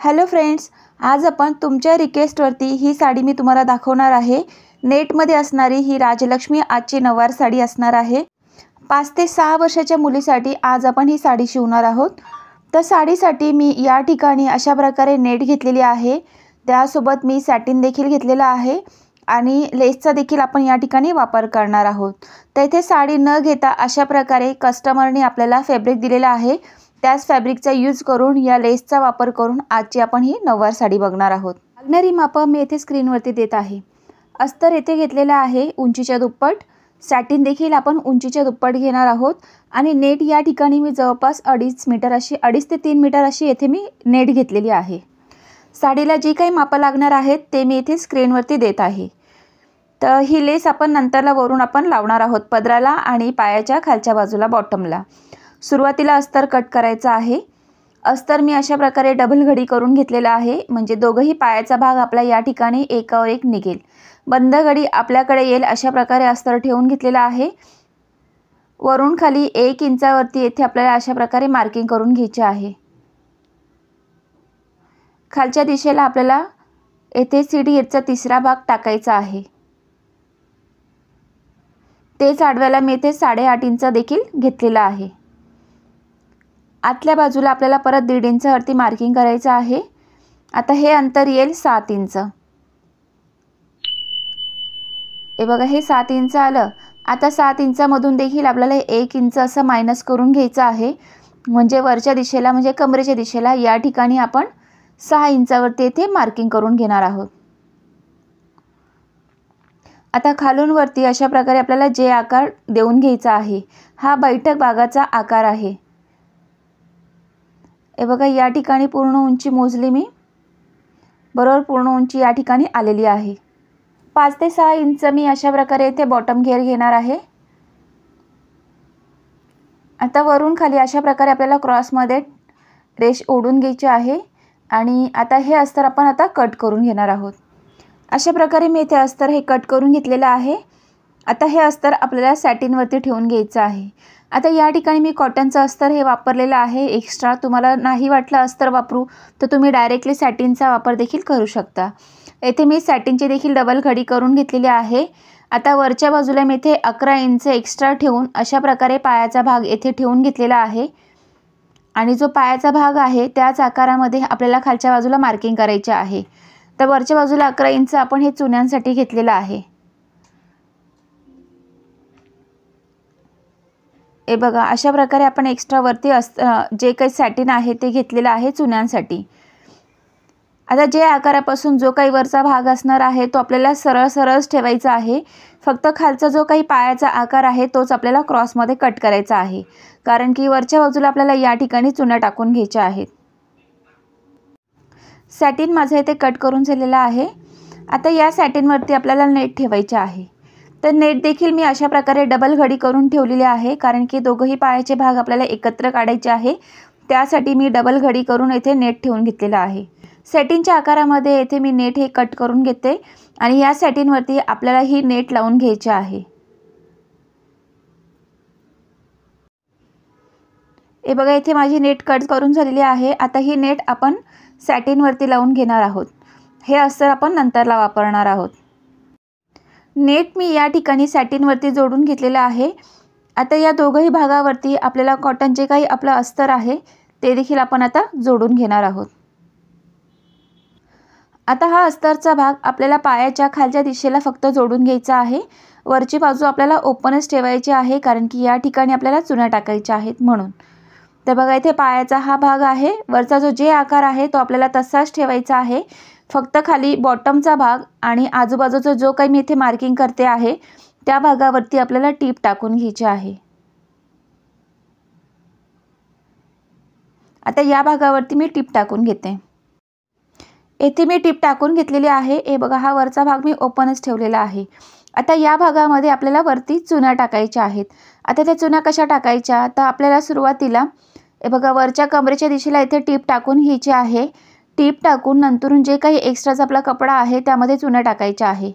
Hello friends, आज आपण तुमच्या रिक्वेस्टवरती ही साडी मी तुम्हाला दाखवणार आहे। नेटमध्ये असणारी ही राजलक्ष्मी आजची नववार साडी असणार आहे। 5 ते 6 वर्षाच्या मुलीसाठी आज आपण ही साडी शिवणार आहोत। तर साडीसाठी मी या ठिकाणी अशा प्रकारे नेट घेतलेली आहे, त्यासोबत मी सॅटिन देखील घेतलेला आहे आणि लेसचा देखील आपण या ठिकाणी वापर करणार आहोत। तर इथे साडी न घेता अशा प्रकारे कस्टमरने आपल्याला फॅब्रिक दिलेला आहे, त्याच फॅब्रिकचा यूज करून या लेसचा वापर करून आजची आपण ही नववार साडी बघणार आहोत। लागणारी मापं मी इथे स्क्रीनवरती देत आहे। अस्तर येथे घेतलेला आहे उंचीच्या दुप्पट, सॅटिन देखील आपण उंचीच्या दुप्पट घेणार आहोत आणि नेट या ठिकाणी मी जवळपास 2.5 मीटर अशी 2.5 ते 3 मीटर अशी येथे मी नेट घेतलेली आहे। साडीला जी काही मापं लागणार आहेत ते मी इथे स्क्रीनवरती देत आहे। तर ही लेस आपण नंतरला वरून आपण लावणार आहोत पदराला आणि पायाच्या खालच्या बाजूला बॉटमला। सुरुवातीला अस्तर कट करायचा आहे। अस्तर मी अशा प्रकारे डबल घडी करून घेतलेला आहे, म्हणजे दोघंही पायाचा भाग आपला या ठिकाणी एकावर एक निघेल। बंद घडी आपल्याकडे येईल अशा प्रकारे अस्तर ठेवून घेतलेला आहे। वरून खाली 1 इंचावरती येथे आपल्याला अशा प्रकारे मार्किंग करून घ्यायचे आहे। खालच्या दिशेला आपल्याला येथे सीडीचा तिसरा भाग टाकायचा आहे। तेच आडव्याला मी इथे 8.5 इंच देखील घेतलेला आहे। आतल्या बाजूला आपल्याला परत 1.5 इंचावरती मार्किंग करायचं आहे। आता हे अंतर येईल 7 इंच। हे बघा, हे 7 इंच आलं। आता 7 इंचामधून देखील आपल्याला 1 इंच असं मायनस करून घ्यायचं आहे, म्हणजे वरच्या दिशेला म्हणजे कमरेच्या दिशेला या ठिकाणी आपण 6 इंचावरती येथे मार्किंग करून घेणार आहोत। आता खालून वरती अशा प्रकारे आपल्याला जे आकार देऊन घ्यायचा आहे, हा बैठक भागाचा आकार आहे। हे बघा, या ठिकाणी पूर्ण उंची मोजली मी, बरोबर पूर्ण उंची या ठिकाणी आलेली आहे। 5 ते 6 इंच मी अशा प्रकारे इथे बॉटम घेर घेणार आहे। आता वरून खाली अशा प्रकारे आपल्याला क्रॉसमध्ये रेष ओढून घ्यायची आहे आणि आता हे अस्तर आपण आता कट करून घेणार आहोत। अशा प्रकारे मी इथे अस्तर हे कट करून घेतलेलं आहे। आता हे अस्तर आपल्याला सॅटिनवरती ठेवून घ्यायचं आहे। आता या ठिकाणी मी कॉटनचं अस्तर हे वापरलेलं आहे एक्स्ट्रा। तुम्हाला नाही वाटलं अस्तर वापरू तर तुम्ही डायरेक्टली सॅटिनचा वापर देखील करू शकता। येथे मी सॅटिनची देखील डबल घडी करून घेतलेली आहे। आता वरच्या बाजूला मी इथे 11 इंच एक्स्ट्रा ठेवून अशा प्रकारे पायाचा भाग येथे ठेवून घेतलेला आहे आणि जो पायाचा भाग आहे त्याच आकारामध्ये आपल्याला खालच्या बाजूला मार्किंग करायचे आहे। तर वरच्या बाजूला 11 इंच आपण हे चुन्यांसाठी घेतलेलं आहे। हे बघा, अशा प्रकारे आपण एक्स्ट्रा वरती जे काही सॅटिन आहे ते घेतलेलं आहे चुन्यांसाठी। आता जे आकारापासून जो काही वरचा भाग असणार आहे तो आपल्याला सरळ सरळच ठेवायचा आहे। फक्त खालचा जो काही पायाचा आकार आहे तोच आपल्याला क्रॉसमध्ये कट करायचा आहे, कारण की वरच्या बाजूला आपल्याला या ठिकाणी चुन्या टाकून घ्यायच्या आहेत। सॅटिन माझं इथे कट करून झालेला आहे। आता या सॅटिनवरती आपल्याला नेट ठेवायचे आहे। तर नेट देखील मी अशा प्रकारे डबल घडी करून ठेवलेली आहे, कारण की दोघंही पायाचे भाग आपल्याला एकत्र काढायचे आहे। त्यासाठी मी डबल घडी करून इथे नेट ठेवून घेतलेला आहे। सॅटिनच्या आकारामध्ये येथे मी नेट हे कट करून घेते आणि या सॅटिनवरती आपल्याला ही नेट लावून घ्यायची आहे। हे बघा, इथे माझी नेट कट करून झालेली आहे। आता ही नेट आपण सॅटिनवरती लावून घेणार आहोत। हे अस्तर आपण नंतरला वापरणार आहोत। नेट मी या ठिकाणी सॅटिनवरती जोडून घेतलेलं आहे। आता या दोघंही भागावरती आपल्याला कॉटनचे काही आपलं अस्तर आहे ते देखील आपण आता जोडून घेणार आहोत। आता हा अस्तरचा भाग आपल्याला पायाच्या खालच्या दिशेला फक्त जोडून घ्यायचा आहे। वरची बाजू आपल्याला ओपनच ठेवायची आहे, कारण की या ठिकाणी आपल्याला चुन्या टाकायच्या आहेत म्हणून। तर बघा, इथे पायाचा हा भाग आहे, वरचा जो जे आकार आहे तो आपल्याला तसाच ठेवायचा आहे। फक्त खाली बॉटमचा भाग आणि आजूबाजूचा जो काही मी इथे मार्किंग करते आहे त्या भागावरती आपल्याला टीप टाकून घ्यायची आहे। आता या भागावरती मी टीप टाकून घेते। येथे मी टीप टाकून घेतलेली आहे। हे बघा, हा वरचा भाग मी ओपनच ठेवलेला आहे। आता या भागामध्ये आपल्याला वरती चुन्या टाकायच्या आहेत। आता त्या चुन्या कशा टाकायच्या, तर आपल्याला सुरुवातीला हे बघा वरच्या कमरेच्या दिशेला इथे टीप टाकून घ्यायची आहे। टीप टाकून नंतरून जे काही एक्स्ट्राचा आपला कपडा आहे त्यामध्ये चुन्या टाकायच्या आहे।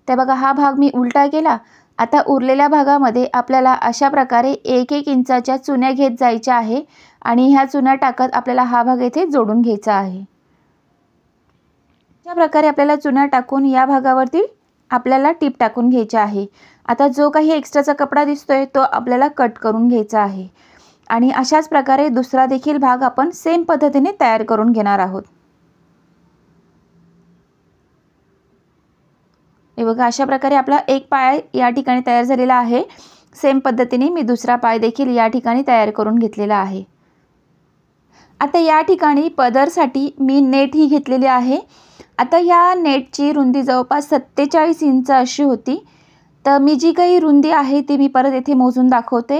ते बघा, हा भाग मी उलटा केला। आता उरलेल्या भागामध्ये आपल्याला अशा प्रकारे 1-1 इंचाच्या चुन्या घेत जायच्या आहे आणि ह्या चुन्या टाकत आपल्याला हा भाग येथे जोडून घ्यायचा आहे। अशा प्रकारे आपल्याला चुना टाकून या भागावरती आपल्याला टीप टाकून घ्यायची आहे। आता जो काही एक्स्ट्राचा कपडा दिसतोय तो आपल्याला कट करून घ्यायचा आहे आणि अशाच प्रकारे दुसरा देखील भाग आपण सेम पद्धतीने तयार करून घेणार आहोत। हे बघा, अशा प्रकारे आपला एक पाय या ठिकाणी तयार झालेला आहे। सेम पद्धतीने मी दुसरा पाय देखील या ठिकाणी तयार करून घेतलेला आहे। आता या ठिकाणी पदरसाठी मी नेट ही घेतलेली आहे। आता या नेटची रुंदी जवळपास 47 इंच अशी होती। तर मी जी काही रुंदी आहे ती मी परत येथे मोजून दाखवते।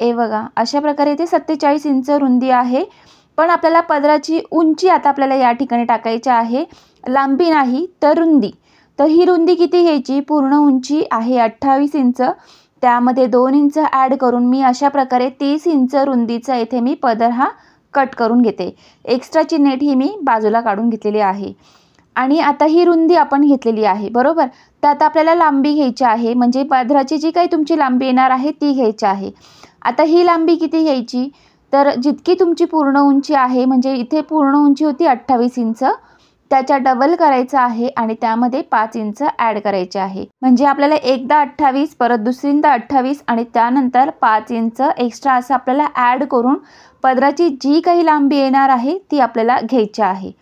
हे बघा, अशा प्रकारे इथे 47 इंच रुंदी आहे। पण आपल्याला पदराची उंची आता आपल्याला या ठिकाणी टाकायची आहे, लांबी नाही तर रुंदी। तर ही रुंदी किती घ्यायची? पूर्ण उंची आहे 28 इंच, त्यामध्ये 2 इंच ॲड करून मी अशा प्रकारे 30 इंच रुंदीचा इथे मी पदर हा कट करून घेते। एक्स्ट्राची नेट ही मी बाजूला काढून घेतलेली आहे आणि आता ही रुंदी आपण घेतलेली आहे, बरोबर। तर आता आपल्याला लांबी घ्यायची आहे, म्हणजे पदराची जी काही तुमची लांबी येणार आहे ती घ्यायची आहे। आता ही लांबी किती घ्यायची? तर जितकी तुमची पूर्ण उंची आहे, म्हणजे इथे पूर्ण उंची होती 28 इंच, त्याच्या डबल करायचं आहे आणि त्यामध्ये 5 इंच ॲड करायचे आहे। म्हणजे आपल्याला एकदा 28, परत दुसरींदा 28 आणि त्यानंतर 5 इंच एक्स्ट्रा असं आपल्याला ॲड करून पदराची जी काही लांबी येणार आहे ती आपल्याला घ्यायची आहे।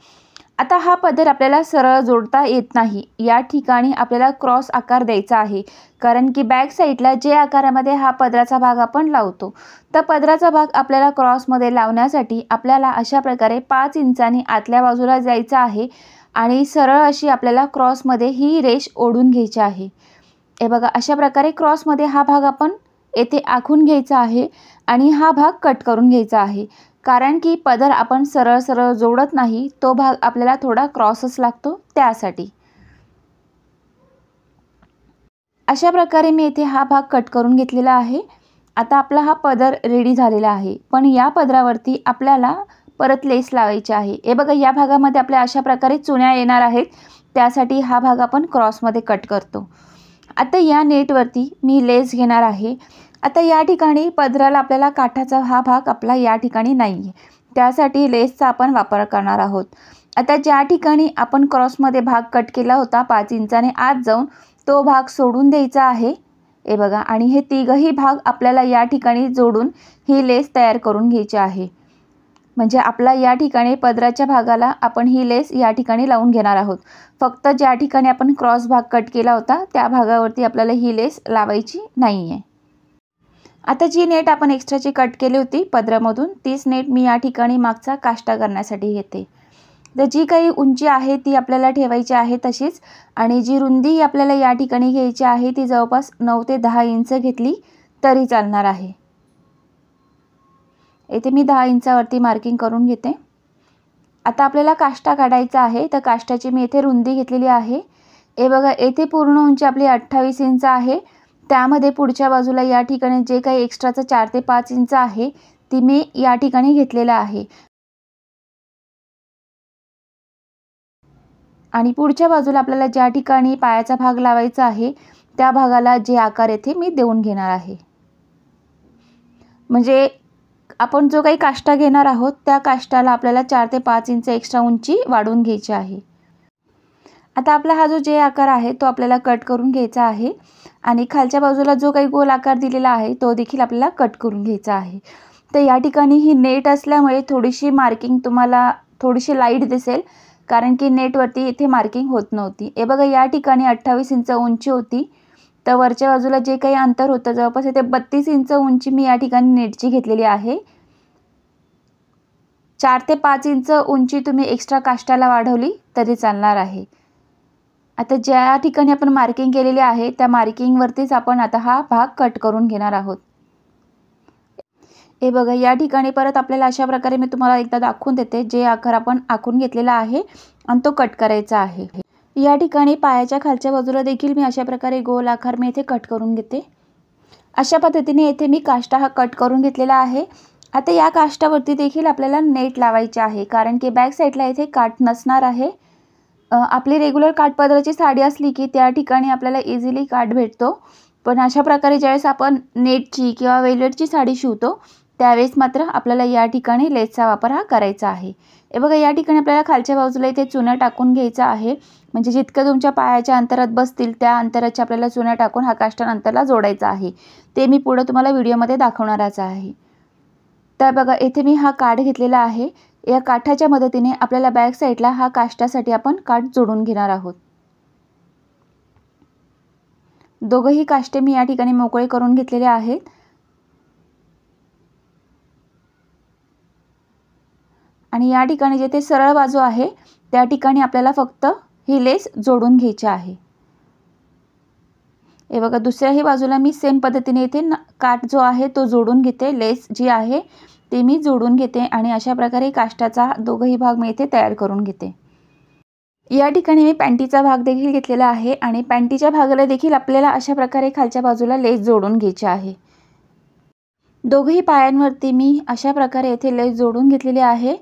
आता हा पदर आपल्याला सरळ जोडता येत नाही, या ठिकाणी आपल्याला क्रॉस आकार द्यायचा आहे, कारण की बॅक साईडला जे आकारामध्ये हा पदराचा भाग आपण लावतो, तर पदराचा भाग आपल्याला क्रॉसमध्ये लावण्यासाठी आपल्याला अशा प्रकारे 5 इंचांनी आतल्या बाजूला जायचं आहे आणि सरळ अशी आपल्याला क्रॉसमध्ये ही रेष ओढून घ्यायची आहे। हे बघा, अशा प्रकारे क्रॉसमध्ये हा भाग आपण येथे आखून घ्यायचा आहे आणि हा भाग कट करून घ्यायचा आहे, कारण की पदर आपण सरळ सरळ जोडत नाही, तो भाग आपल्याला थोडा क्रॉसच लागतो त्यासाठी। अशा प्रकारे मी इथे हा भाग कट करून घेतलेला आहे। आता आपला हा पदर रेडी झालेला आहे, पण या पदरावरती आपल्याला परत लेस लावायची आहे। हे बघा, या भागामध्ये आपल्या अशा प्रकारे चुन्या येणार आहेत, त्यासाठी हा भाग आपण क्रॉसमध्ये कट करतो। आता या नेटवरती मी लेस घेणार आहे। आता या ठिकाणी पदराला आपल्याला काठाचा हा भाग आपला या ठिकाणी नाही आहे, त्यासाठी लेसचा आपण वापर करणार आहोत। आता ज्या ठिकाणी आपण क्रॉसमध्ये भाग कट केला होता 5 इंचाने आत जाऊन, तो भाग सोडून द्यायचा आहे। हे बघा, आणि हे तिघही भाग आपल्याला या ठिकाणी जोडून ही लेस तयार करून घ्यायची आहे। म्हणजे आपला या ठिकाणी पदराच्या भागाला आपण ही लेस या ठिकाणी लावून घेणार आहोत। फक्त ज्या ठिकाणी आपण क्रॉस भाग कट केला होता त्या भागावरती आपल्याला ही लेस लावायची नाही आहे। आता जी नेट आपण एक्स्ट्राची कट केली होती पदरामधून, तीच नेट मी या ठिकाणी मागचा काष्टा करण्यासाठी घेते। तर जी काही उंची आहे ती आपल्याला ठेवायची आहे तशीच, आणि जी रुंदी आपल्याला या ठिकाणी घ्यायची आहे ती जवळपास 9 ते 10 इंच घेतली तरी चालणार आहे। इथे मी 10 इंचावरती मार्किंग करून घेते। आता आपल्याला काष्टा काढायचा आहे, तर काष्टाची मी इथे रुंदी घेतलेली आहे। हे बघा, येथे पूर्ण उंची आपली 28 इंच आहे, त्यामध्ये पुढच्या बाजूला या ठिकाणी जे काही एक्स्ट्राचं 4 ते 5 इंच आहे ती मी या ठिकाणी घेतलेलं आहे, आणि पुढच्या बाजूला आपल्याला ज्या ठिकाणी पायाचा भाग लावायचा आहे त्या भागाला जे आकार येथे मी देऊन घेणार आहे। म्हणजे आपण जो काही काष्टा घेणार आहोत त्या काष्टाला आपल्याला 4 ते 5 इंच एक्स्ट्रा उंची वाढवून घ्यायची आहे। आता आपला हा जो जे आकार आहे तो आपल्याला कट करून घ्यायचा आहे, आणि खालच्या बाजूला जो काही गोल आकार दिलेला आहे तो देखील आपल्याला कट करून घ्यायचा आहे। तर या ठिकाणी ही नेट असल्यामुळे थोडीशी मार्किंग तुम्हाला थोडीशी लाईट दिसेल, कारण की नेटवरती इथे मार्किंग होत नव्हती। हे बघा, या ठिकाणी 28 इंच उंची होती, तर वरच्या बाजूला जे काही अंतर होतं जवळपास इथे 32 इंच उंची मी या ठिकाणी नेटची घेतलेली आहे। 4 ते 5 इंच उंची तुम्ही एक्स्ट्रा काष्टाला वाढवली तरी चालणार आहे। आता ज्या ठिकाणी आपण मार्किंग केलेली आहे त्या मार्किंगवरतीच आपण आता हा भाग कट करून घेणार आहोत। हे बघा, या ठिकाणी परत आपल्याला अशा प्रकारे मी तुम्हाला एकदा दाखवून देते, जे आकार आपण आखून घेतलेला आहे आणि तो कट करायचा आहे। या ठिकाणी पायाच्या खालच्या बाजूला देखील मी अशा प्रकारे गोल आकार मी इथे कट करून घेते। अशा पद्धतीने इथे मी काष्टा हा कट करून घेतलेला आहे। आता या काष्टावरती देखील आपल्याला नेट लावायची आहे, कारण की बॅक साईडला इथे काठ नसणार आहे। आपली रेग्युलर काठपदराची साडी असली की त्या ठिकाणी आपल्याला इझिली काठ भेटतो, पण अशा प्रकारे ज्यावेळेस आपण नेटची किंवा वेल्वेटची साडी शिवतो त्यावेळेस मात्र आपल्याला या ठिकाणी लेसचा वापर हा करायचा आहे। हे बघा या ठिकाणी आपल्याला खालच्या बाजूला इथे चुना टाकून घ्यायचा आहे, म्हणजे जितकं तुमच्या पायाच्या अंतरात बसतील त्या अंतराची आपल्याला चुना टाकून हा काष्टा नंतरला जोडायचा आहे। ते मी पुढे तुम्हाला व्हिडिओमध्ये दाखवणारच आहे। तर बघा इथे मी हा काठ घेतलेला आहे। या काठाच्या मदतीने आपल्याला बॅक साईडला हा काष्टासाठी आपण काठ जोडून घेणार आहोत। दोघेही काष्टे मी या ठिकाणी मोकळे करून घेतलेले आहेत। आणि या ठिकाणी जेथे सरळ बाजू आहे त्या ठिकाणी आपल्याला फक्त ही लेस जोडून घ्यायची आहे। हे बघा दुसऱ्याही बाजूला मी सेम पद्धतीने इथे काठ जो आहे तो जोडून घेते, लेस जी आहे ते मी जोडून घेते आणि अशा प्रकारे काष्टाचा दोघेही भाग मी इथे तयार करून घेते। या ठिकाणी मी पॅन्टीचा भाग देखील घेतलेला आहे आणि पॅन्टीच्या भागाला देखील आपल्याला अशा प्रकारे खालच्या बाजूला लेस जोडून घ्यायची आहे। दोघेही पायांवरती मी अशा प्रकारे इथे लेस जोडून घेतलेली आहे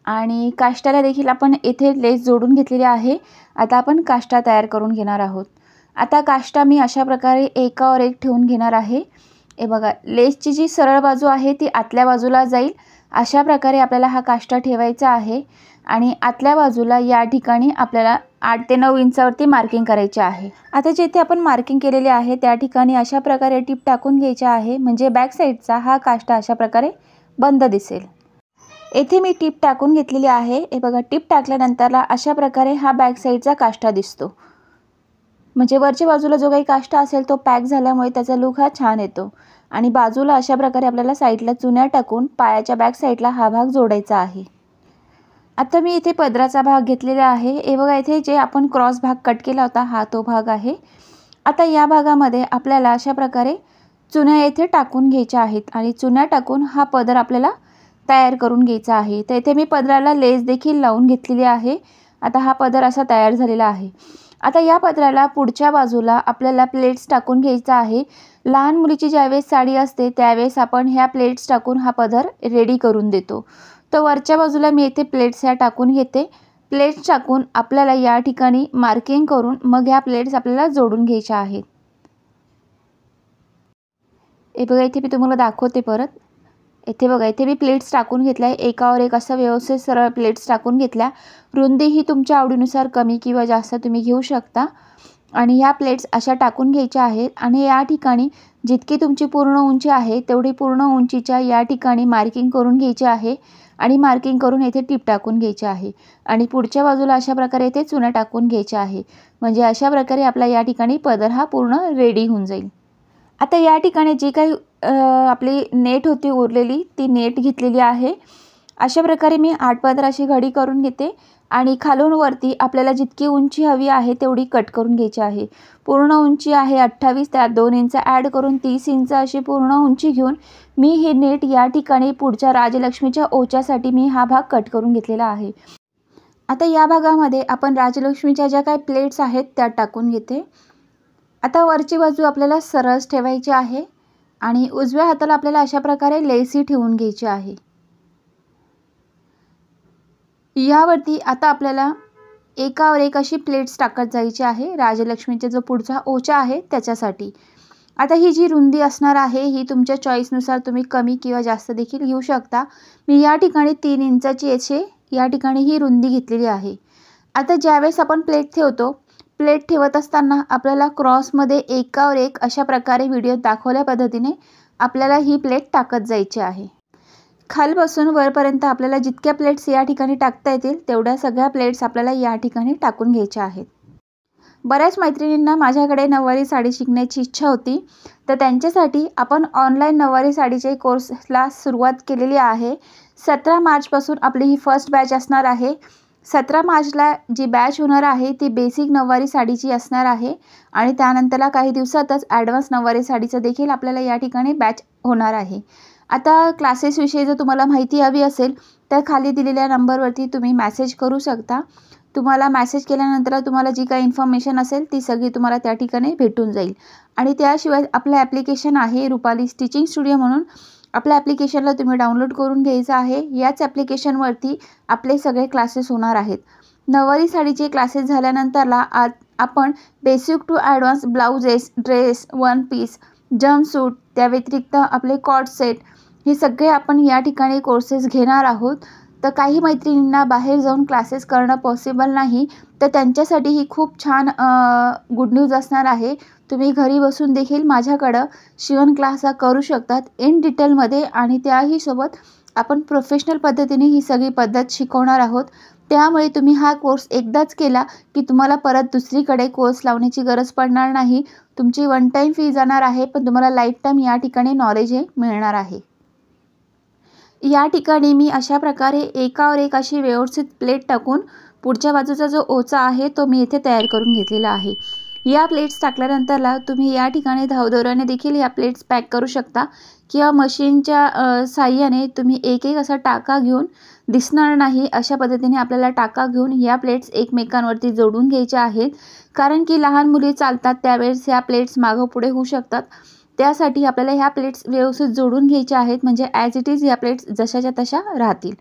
आणि काष्टाला देखील आपण इथे लेस जोडून घेतलेली आहे। आता आपण काष्टा तयार करून घेणार आहोत। आता काष्टा मी अशा प्रकारे एकावर एक ठेवून घेणार आहे। हे बघा लेसची जी सरळ बाजू आहे ती आतल्या बाजूला जाईल, अशा प्रकारे आपल्याला हा काष्टा ठेवायचा आहे आणि आतल्या बाजूला या ठिकाणी आपल्याला 8 ते 9 इंचावरती मार्किंग करायचे आहे। आता जेथे आपण मार्किंग केलेले आहे त्या ठिकाणी अशा प्रकारे टिप टाकून घ्यायची आहे, म्हणजे बॅक साईडचा हा काष्टा अशा प्रकारे बंद दिसेल। येथे मी टिप टाकून घेतलेली आहे। हे बघा टिप टाकल्यानंतरला अशा प्रकारे हा बॅक साईडचा काष्टा दिसतो, म्हणजे वरच्या बाजूला जो काही काष्टा असेल तो पॅक झाल्यामुळे त्याचा लुक हा छान येतो। आणि बाजूला अशा प्रकारे आपल्याला साईडला चुन्या टाकून पायाच्या बॅक साईडला हा भाग जोडायचा आहे। आता मी इथे पदराचा भाग घेतलेला आहे। हे बघा इथे जे आपण क्रॉस भाग कट केला होता हा तो भाग आहे। आता या भागामध्ये आपल्याला अशा प्रकारे चुन्या येथे टाकून घ्यायच्या आहेत आणि चुन्या टाकून हा पदर आपल्याला तयार करून घ्यायचा आहे। तर इथे मी पदराला लेस देखील लावून घेतलेली आहे। आता हा पदर असा तयार झालेला आहे। आता या पदराला पुढच्या बाजूला आपल्याला प्लेट्स टाकून घ्यायचा आहे। लहान मुलीची ज्यावेळेस साडी असते त्यावेळेस आपण ह्या प्लेट्स टाकून हा पदर रेडी करून देतो। तर वरच्या बाजूला मी इथे प्लेट्स ह्या टाकून घेते। प्लेट्स टाकून आपल्याला या ठिकाणी मार्किंग करून मग ह्या प्लेट्स आपल्याला जोडून घ्यायच्या आहेत। हे बघा इथे मी तुम्हाला दाखवते परत। इथे बघा इथे मी प्लेट्स टाकून घेतल्या, एकावर एक असं व्यवस्थित सरळ प्लेट्स टाकून घेतल्या। रुंदी ही तुमच्या आवडीनुसार कमी किंवा जास्त तुम्ही घेऊ शकता आणि ह्या प्लेट्स अशा टाकून घ्यायच्या आहेत आणि या ठिकाणी जितकी तुमची पूर्ण उंची आहे तेवढी पूर्ण उंचीच्या या ठिकाणी मार्किंग करून घ्यायची आहे आणि मार्किंग करून येथे टिप टाकून घ्यायची आहे आणि पुढच्या बाजूला अशा प्रकारे इथे चुना टाकून घ्यायचे आहे, म्हणजे अशा प्रकारे आपला या ठिकाणी पदर हा पूर्ण रेडी होऊन जाईल। आता या ठिकाणी जी काही आपली नेट होती उरलेली ती नेट घेतलेली आहे। अशा प्रकारे मी 8 पदराची घडी करून घेते आणि खालून वरती आपल्याला जितकी उंची हवी आहे तेवढी कट करून घ्यायची आहे। पूर्ण उंची आहे 28, त्यात 2 इंच ॲड करून 30 इंच अशी पूर्ण उंची घेऊन मी हे नेट या ठिकाणी पुढच्या राजलक्ष्मीच्या ओच्यासाठी मी हा भाग कट करून घेतलेला आहे। आता या भागामध्ये आपण राजलक्ष्मीच्या ज्या काही प्लेट्स आहेत त्या टाकून घेते। आता वरची बाजू आपल्याला सरळ ठेवायची आहे आणि उजव्या हाताला आपल्याला अशा प्रकारे लेसी ठेवून घ्यायची आहे। यावरती आता आपल्याला एकावर एक अशी प्लेट्स टाकत जायची आहे राजलक्ष्मीचा जो पुढचा ओचा आहे त्याच्यासाठी। आता ही जी रुंदी असणार आहे ही तुमच्या चॉईसनुसार तुम्ही कमी किंवा जास्त देखील घेऊ शकता। मी या ठिकाणी 3 इंचाची अशी या ठिकाणी ही रुंदी घेतलेली आहे। आता ज्यावेळेस आपण प्लेट ठेवतो, प्लेट ठेवत असताना आपल्याला क्रॉसमध्ये एकावर एक अशा प्रकारे व्हिडिओ दाखवल्या पद्धतीने आपल्याला ही प्लेट टाकत जायची आहे। खालपासून वरपर्यंत आपल्याला जितक्या प्लेट्स या ठिकाणी टाकता येतील तेवढ्या सगळ्या प्लेट्स आपल्याला या ठिकाणी टाकून घ्यायच्या आहेत। बऱ्याच मैत्रिणींना माझ्याकडे नऊवारी साडी शिकण्याची इच्छा होती, तर त्यांच्यासाठी आपण ऑनलाईन नऊवारी साडीचे कोर्सला सुरुवात केलेली आहे। 17 मार्चपासून आपली ही फर्स्ट बॅच असणार आहे। 17 मार्चला जी बॅच होणार आहे ती बेसिक नऊवारी साडीची असणार आहे आणि त्यानंतरला काही दिवसातच ॲडव्हान्स नऊवारी साडीचं देखील आपल्याला या ठिकाणी बॅच होणार आहे। आता क्लासेसविषयी जर तुम्हाला माहिती हवी असेल तर खाली दिलेल्या नंबरवरती तुम्ही मेसेज करू शकता। तुम्हाला मेसेज केल्यानंतर तुम्हाला जी काही इन्फॉर्मेशन असेल ती सगळी तुम्हाला त्या ठिकाणी भेटून जाईल। आणि त्याशिवाय आपलं ॲप्लिकेशन आहे रुपाली स्टिचिंग स्टुडिओ म्हणून, आपल्या ॲप्लिकेशनला तुम्ही डाउनलोड करून घ्यायचं आहे। याच ॲप्लिकेशनवरती आपले सगळे क्लासेस होणार आहेत। नऊवारी साडीचे क्लासेस झाल्यानंतरला आपण basic to advance blouses, dress, one piece, jumpsuit, त्या व्यतिरिक्त आपले कॉर्ड सेट हे सगळे आपण या ठिकाणी कोर्सेस घेणार आहोत। तर काही मैत्रिणींना बाहेर जाऊन क्लासेस करणं पॉसिबल नाही, तर त्यांच्यासाठी ही खूप छान गुड न्यूज असणार आहे. तुम्ही घरी बसून देखील माझ्याकडं शिवण क्लास हा करू शकतात इन डिटेलमध्ये, आणि त्याही सोबत आपण प्रोफेशनल पद्धतीने ही सगळी पद्धत शिकवणार आहोत. त्यामुळे तुम्ही हा कोर्स एकदाच केला की तुम्हाला परत दुसरीकडे कोर्स लावण्याची गरज पडणार नाही. तुमची वन टाईम फी जाणार आहे, पण तुम्हाला लाईफ टाईम या ठिकाणी नॉलेज हे मिळणार आहे. या ठिकाणी मी अशा प्रकारे एकावर एक अशी व्यवस्थित प्लेट टाकून पुढच्या बाजूचा जो ओचा आहे तो मी इथे तयार करून घेतलेला आहे. या प्लेट्स टाकल्यानंतरला तुम्ही या ठिकाणी धावदोऱ्याने देखील या प्लेट्स पॅक करू शकता, किंवा मशीनच्या साहाय्याने तुम्ही एक एक असा टाका घेऊन, दिसणार नाही अशा पद्धतीने आपल्याला टाका घेऊन या प्लेट्स एकमेकांवरती जोडून घ्यायच्या आहेत. कारण की लहान मुली चालतात त्यावेळेस ह्या प्लेट्स मागं पुढे होऊ शकतात. त्यासाठी आपल्याला ह्या प्लेट्स व्यवस्थित जोडून घ्यायच्या आहेत, म्हणजे ॲज इट इज ह्या प्लेट्स जशाच्या तशा राहतील.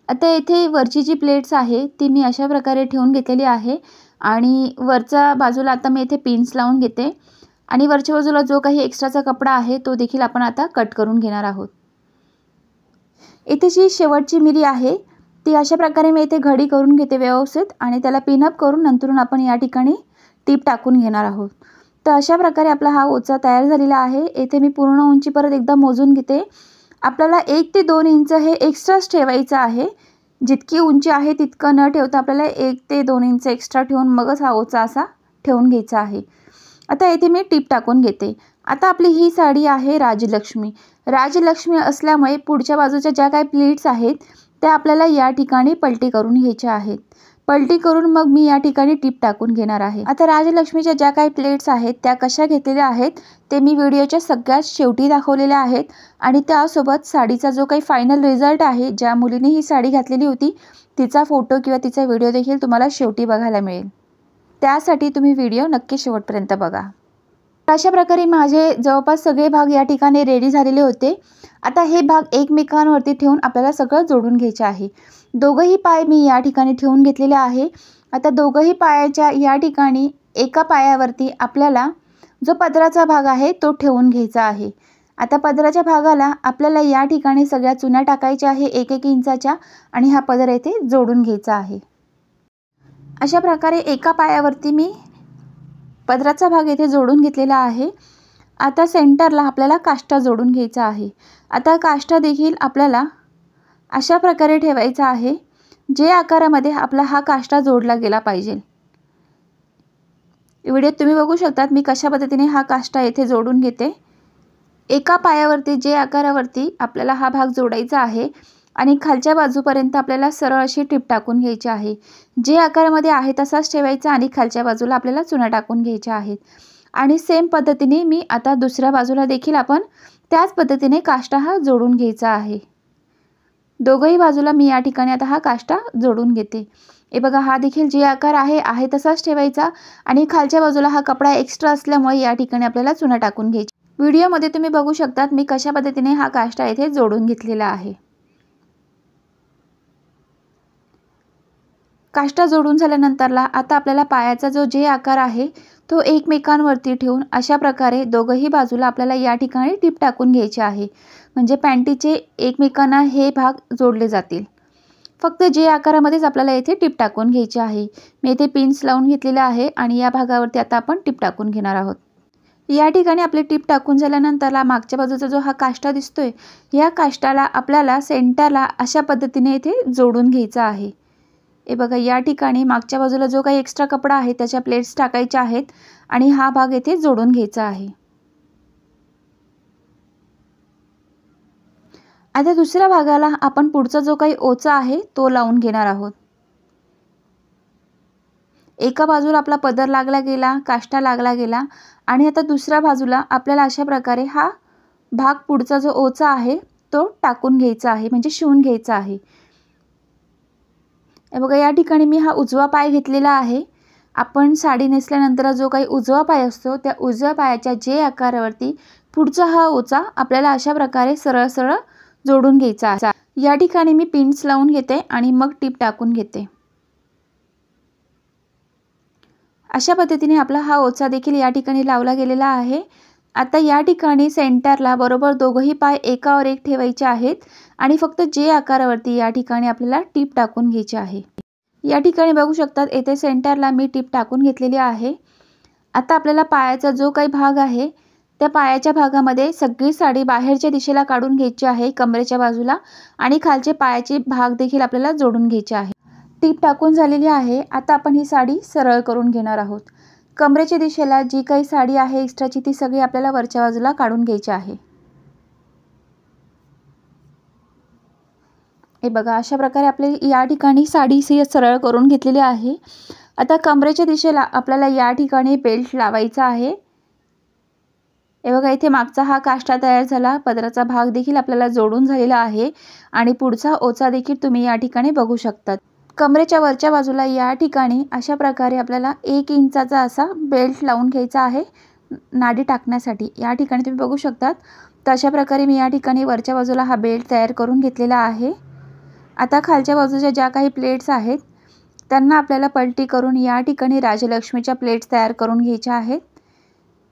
आता इथे वरची जी प्लेट्स आहे ती मी अशा प्रकारे ठेवून घेतलेली आहे, आणि वरच्या बाजूला आता मी इथे पिन्स लावून घेते, आणि वरच्या बाजूला जो काही एक्स्ट्राचा कपडा आहे तो देखील आपण आता कट करून घेणार आहोत. इथे जी शेवटची मिरी आहे ती अशा प्रकारे मी इथे घडी करून घेते व्यवस्थित, आणि त्याला पिनअप करून नंतरून आपण या ठिकाणी टीप टाकून घेणार आहोत. तर अशा प्रकारे आपला हा ओचा तयार झालेला आहे. येथे मी पूर्ण उंची परत एकदा मोजून घेते. आपल्याला 1 ते 2 इंच हे एक्स्ट्राच ठेवायचं आहे. जितकी उंची आहे तितकं न ठेवता आपल्याला 1 ते 2 इंच एक्स्ट्रा ठेवून मगच हा ओचा असा ठेवून घ्यायचा आहे. आता येथे मी टीप टाकून घेते. आता आपली ही साडी आहे राजलक्ष्मी. राजलक्ष्मी असल्यामुळे पुढच्या बाजूच्या ज्या काही प्लीट्स आहेत त्या आपल्याला या ठिकाणी पलटी करून घ्यायच्या आहेत. पलटी करून मग मी या ठिकाणी टीप टाकून घेणार आहे. आता राजलक्ष्मीच्या ज्या काही प्लेट्स आहेत त्या कशा घेतलेल्या आहेत ते मी व्हिडिओच्या सगळ्यात शेवटी दाखवलेल्या आहेत, आणि त्यासोबत साडीचा जो काही फायनल रिझल्ट आहे, ज्या मुलीने ही साडी घातलेली होती तिचा फोटो किंवा तिचा व्हिडिओ देखील तुम्हाला शेवटी बघायला मिळेल. त्यासाठी तुम्ही व्हिडिओ नक्की शेवटपर्यंत बघा. अशा प्रकारे माझे जवळपास सगळे भाग या ठिकाणी रेडी झालेले होते. आता हे भाग एकमेकांवरती ठेवून आपल्याला सगळं जोडून घ्यायचे आहे. दोघंही पाय मी या ठिकाणी ठेवून घेतलेले आहे. आता दोघंही पायाच्या या ठिकाणी एका पायावरती आपल्याला जो पदराचा भाग आहे तो ठेवून घ्यायचा आहे. आता पदराच्या भागाला आपल्याला या ठिकाणी सगळ्या चुना टाकायच्या आहे 1-1 इंचाच्या, आणि हा पदर येथे जोडून घ्यायचा आहे. अशा प्रकारे एका पायावरती मी पदराचा भाग येथे जोडून घेतलेला आहे. आता सेंटरला आपल्याला काष्टा जोडून घ्यायचा आहे. आता काष्टा देखील आपल्याला अशा प्रकारे ठेवायचा आहे जे आकारामध्ये आपला हा काष्टा जोडला गेला पाहिजे. व्हिडिओत तुम्ही बघू शकता मी कशा पद्धतीने हा काष्टा येथे जोडून घेते. एका पायावरती जे आकारावरती आपल्याला हा भाग जोडायचा आहे, आणि खालच्या बाजूपर्यंत आपल्याला सरळ अशी टीप टाकून घ्यायची आहे. जे आकारामध्ये आहे तसाच ठेवायचा, आणि खालच्या बाजूला आपल्याला चुना टाकून घ्यायच्या आहेत. आणि सेम पद्धतीने मी आता दुसऱ्या बाजूला देखील आपण त्याच पद्धतीने काष्टा हा जोडून घ्यायचा आहे. दोघंही बाजूला मी या ठिकाणी आता हा काष्टा जोडून घेते. हे बघा, हा देखील जे आकार आहे तसाच ठेवायचा, आणि खालच्या बाजूला हा कपडा एक्स्ट्रा असल्यामुळे या ठिकाणी आपल्याला चुना टाकून घ्यायची. व्हिडिओमध्ये तुम्ही बघू शकता मी कशा पद्धतीने हा काष्टा येथे जोडून घेतलेला आहे. काष्टा जोडून झाल्यानंतरला आता आपल्याला पायाचा जो जे आकार आहे तो एकमेकांवरती ठेवून अशा प्रकारे दोघंही बाजूला आपल्याला या ठिकाणी टीप टाकून घ्यायची आहे. म्हणजे पॅन्टीचे एकमेकांना हे भाग जोडले जातील. फक्त जे आकारामध्येच आपल्याला येथे टीप टाकून घ्यायची आहे. मी येथे पिन्स लावून घेतलेले आहे, आणि या भागावरती आता आपण टीप टाकून घेणार आहोत. या ठिकाणी आपले टीप टाकून झाल्यानंतरला मागच्या बाजूचा जो हा काष्टा दिसतोय, या काष्टाला आपल्याला सेंटरला अशा पद्धतीने येथे जोडून घ्यायचा आहे. हे बघा, या ठिकाणी मागच्या बाजूला जो काही एक्स्ट्रा कपडा आहे त्याच्या प्लेट्स टाकायच्या आहेत, आणि हा भाग येथे जोडून घ्यायचा आहे. आता दुसऱ्या भागाला आपण पुढचा जो काही ओचा आहे तो लावून घेणार आहोत. एका बाजूला आपला पदर लागला गेला, काष्टा लागला गेला, आणि आता दुसऱ्या बाजूला आपल्याला अशा प्रकारे हा भाग पुढचा जो ओचा आहे तो टाकून घ्यायचा आहे, म्हणजे शिवून घ्यायचा आहे. हे बघा, या ठिकाणी मी हा उजवा पाय घेतलेला आहे. आपण साडी नेसल्यानंतर जो काही उजवा पाय असतो त्या उजव्या पायाच्या जे आकारावरती पुढचा हा ओचा आपल्याला अशा प्रकारे सरळ सरळ जोडून घ्यायचा आहे. या ठिकाणी मी पिन्स लावून घेते आणि मग टीप टाकून घेते. अशा पद्धतीने आपला हा ओचा देखील या ठिकाणी लावला गेलेला आहे. आता या ठिकाणी सेंटरला बरोबर दोघंही पाय एकावर एक ठेवायचे आहेत आणि फक्त जे आकारावरती या ठिकाणी आपल्याला टीप टाकून घ्यायची आहे। या ठिकाणी बघू शकतात येथे सेंटरला मी टीप टाकून घेतलेली आहे। आता आपल्याला पायाचा जो काही भाग आहे त्या पायाच्या भागामध्ये सगळी साडी बाहेरच्या दिशेला काढून घ्यायची आहे कमरेच्या बाजूला आणि खालचे पायाचे भाग देखील आपल्याला जोडून घ्यायचे आहे। टीप टाकून झालेली आहे। आता आपण ही साडी सरळ करून घेणार आहोत। कमरेच्या दिशेला जी काही साडी आहे एक्स्ट्राची ती सगळी आपल्याला वरच्या बाजूला काढून घ्यायची आहे। हे बघा अशा प्रकारे आपले या ठिकाणी साडी सरळ करून घेतलेली आहे। आता कमरेच्या दिशेला आपल्याला या ठिकाणी बेल्ट लावायचा आहे। हे बघा इथे मागचा हा काष्टा तयार झाला, पदराचा भाग देखील आपल्याला जोडून झालेला आहे आणि पुढचा ओचा देखील तुम्ही या ठिकाणी बघू शकता। कमरेच्या वरच्या बाजूला या ठिकाणी अशा प्रकारे आपल्याला 1 इंचाचा असा बेल्ट लावून घ्यायचा आहे नाडी टाकण्यासाठी। या ठिकाणी तुम्ही बघू शकता तर अशा प्रकारे मी या ठिकाणी वरच्या बाजूला हा बेल्ट तयार करून घेतलेला आहे। आता खालच्या बाजूच्या ज्या काही प्लेट्स आहेत त्यांना आपल्याला पलटी करून या ठिकाणी राजलक्ष्मीच्या प्लेट्स तयार करून घ्यायच्या आहेत।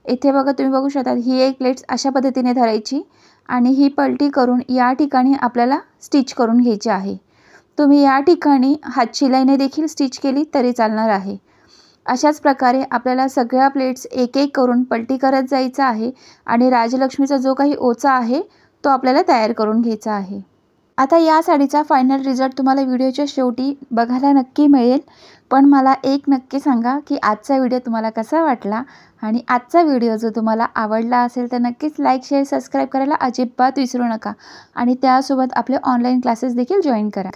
इथे बघा तुम्ही बघू शकता ही एक प्लेट्स अशा पद्धतीने धरायची आणि ही पलटी करून या ठिकाणी आपल्याला स्टिच करून घ्यायची आहे। तुम्ही या ठिकाणी हात शिलाईने देखील स्टिच केली तरी चालणार आहे। अशाच प्रकारे आपल्याला सगळ्या प्लेट्स एक एक करून पलटी करत जायचं आहे आणि राजलक्ष्मीचा जो काही ओचा आहे तो आपल्याला तयार करून घ्यायचा आहे। आता या साडीचा फायनल रिझल्ट तुम्हाला व्हिडिओच्या शेवटी बघायला नक्की मिळेल, पण मला एक नक्की सांगा की आजचा व्हिडिओ तुम्हाला कसा वाटला आणि आजचा व्हिडिओ जर तुम्हाला आवडला असेल तर नक्कीच लाईक शेअर सबस्क्राईब करायला अजिबात विसरू नका आणि त्यासोबत आपले ऑनलाईन क्लासेस देखील जॉईन करा।